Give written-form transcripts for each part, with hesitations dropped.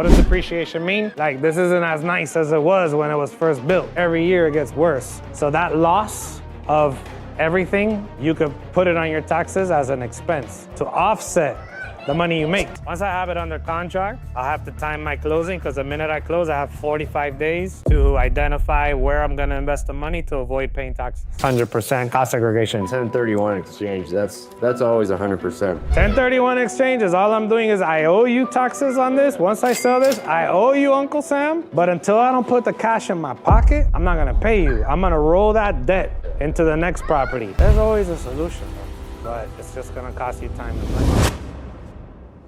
What does depreciation mean? Like, this isn't as nice as it was when it was first built. Every year it gets worse. So that loss of everything, you could put it on your taxes as an expense to offset the money you make. Once I have it under contract, I'll have to time my closing, because the minute I close, I have 45 days to identify where I'm gonna invest the money to avoid paying taxes. 100% cost segregation. 1031 exchange, that's always 100%. 1031 exchange is all I'm doing is I owe you taxes on this. Once I sell this, I owe you Uncle Sam. But until I don't put the cash in my pocket, I'm not gonna pay you. I'm gonna roll that debt into the next property. There's always a solution, but it's just gonna cost you time and money.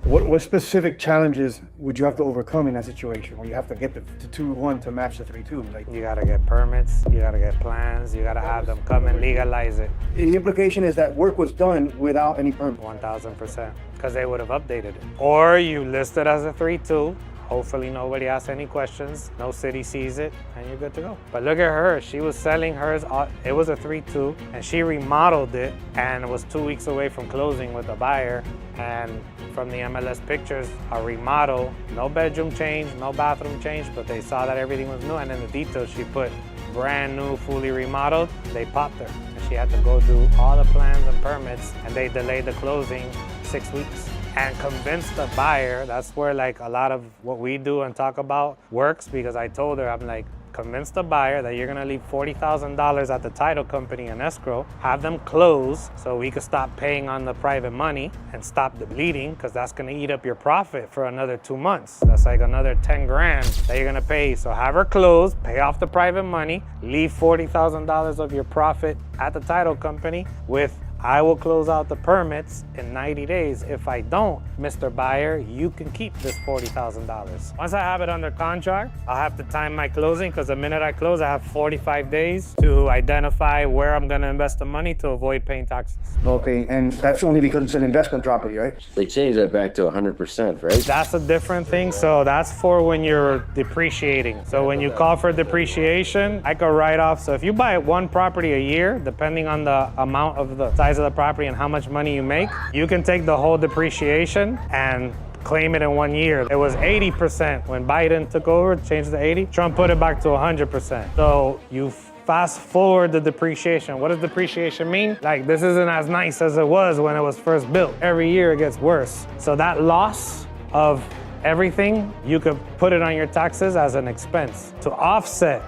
What specific challenges would you have to overcome in that situation where you have to get the 2-1 to match the 3-2? Like, you gotta get permits, you gotta get plans, you gotta have them come and legalize it. the implication is that work was done without any permit. 1000%, because they would have updated it. Or you list it as a 3-2. Hopefully nobody asks any questions, no city sees it, and you're good to go. But look at her, she was selling hers, it was a 3-2, and she remodeled it, and was 2 weeks away from closing with a buyer. And from the MLS pictures, a remodel, no bedroom change, no bathroom change, but they saw that everything was new, and in the details she put brand new, fully remodeled. They popped her, and she had to go do all the plans and permits, and they delayed the closing 6 weeks. And convince the buyer. That's where like a lot of what we do and talk about works, because I told her, I'm like, convince the buyer that you're gonna leave $40,000 at the title company in escrow, have them close so we could stop paying on the private money and stop the bleeding, because that's gonna eat up your profit for another 2 months. That's like another 10 grand that you're gonna pay. So have her close, pay off the private money, leave $40,000 of your profit at the title company with, I will close out the permits in 90 days. If I don't, Mr. Buyer, you can keep this $40,000. Once I have it under contract, I'll have to time my closing, because the minute I close, I have 45 days to identify where I'm gonna invest the money to avoid paying taxes. Okay, and that's only because it's an investment property, right? They changed that back to 100%, right? That's a different thing. So that's for when you're depreciating. So when you call for depreciation, I could write off. So if you buy one property a year, depending on the amount of the size of the property and how much money you make, you can take the whole depreciation and claim it in 1 year. It was 80% when Biden took over, changed to 80. Trump put it back to 100%. So you fast forward the depreciation. What does depreciation mean? Like, this isn't as nice as it was when it was first built. Every year it gets worse. So that loss of everything, you could put it on your taxes as an expense to offset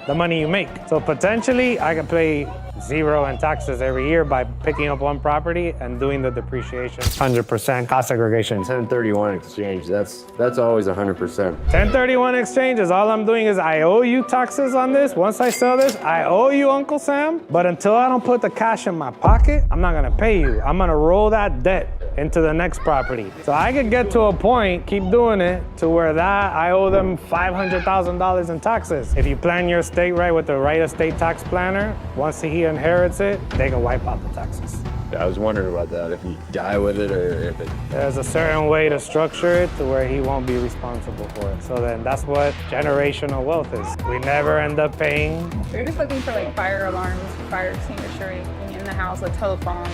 the money you make. So potentially I could pay zero in taxes every year by picking up one property and doing the depreciation. 100% cost segregation. 1031 exchange, that's always 100%. 1031 exchange is all I'm doing is I owe you taxes on this. Once I sell this, I owe you Uncle Sam. But until I don't put the cash in my pocket, I'm not gonna pay you. I'm gonna roll that debt into the next property. So I could get to a point, keep doing it, to where that I owe them $500,000 in taxes. If you plan your estate right with the right estate tax planner, once he inherits it, they can wipe out the taxes. I was wondering about that, if you die with it or if it... There's a certain way to structure it to where he won't be responsible for it. So then that's what generational wealth is. We never end up paying. They're just looking for like fire alarms, fire extinguisher in the house, a telephone,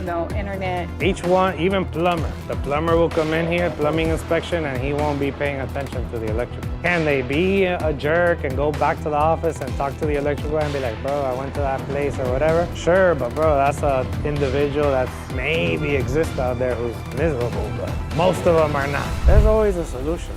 no internet. Each one, even plumber. The plumber will come in here, plumbing inspection, and he won't be paying attention to the electrical. Can they be a jerk and go back to the office and talk to the electrical and be like, bro, I went to that place or whatever? Sure, but bro, that's an individual that maybe exists out there who's miserable, but most of them are not. There's always a solution,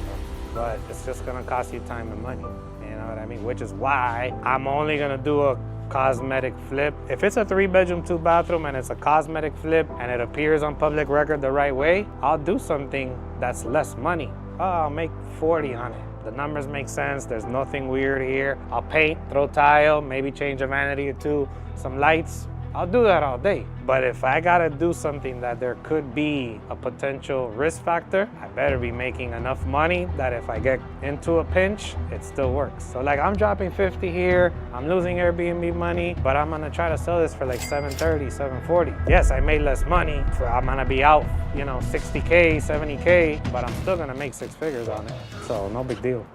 but it's just gonna cost you time and money. You know what I mean? Which is why I'm only gonna do a cosmetic flip. If it's a 3-bedroom, 2-bathroom and it's a cosmetic flip and it appears on public record the right way, I'll do something that's less money. Oh, I'll make 40 on it. The numbers make sense. There's nothing weird here. I'll paint, throw tile, maybe change a vanity or two, some lights. I'll do that all day. But if I gotta do something that there could be a potential risk factor, I better be making enough money that if I get into a pinch, it still works. So like I'm dropping 50 here, I'm losing Airbnb money, but I'm gonna try to sell this for like 730, 740. Yes, I made less money. I'm gonna be out, 60K, 70K, but I'm still gonna make 6 figures on it. So no big deal.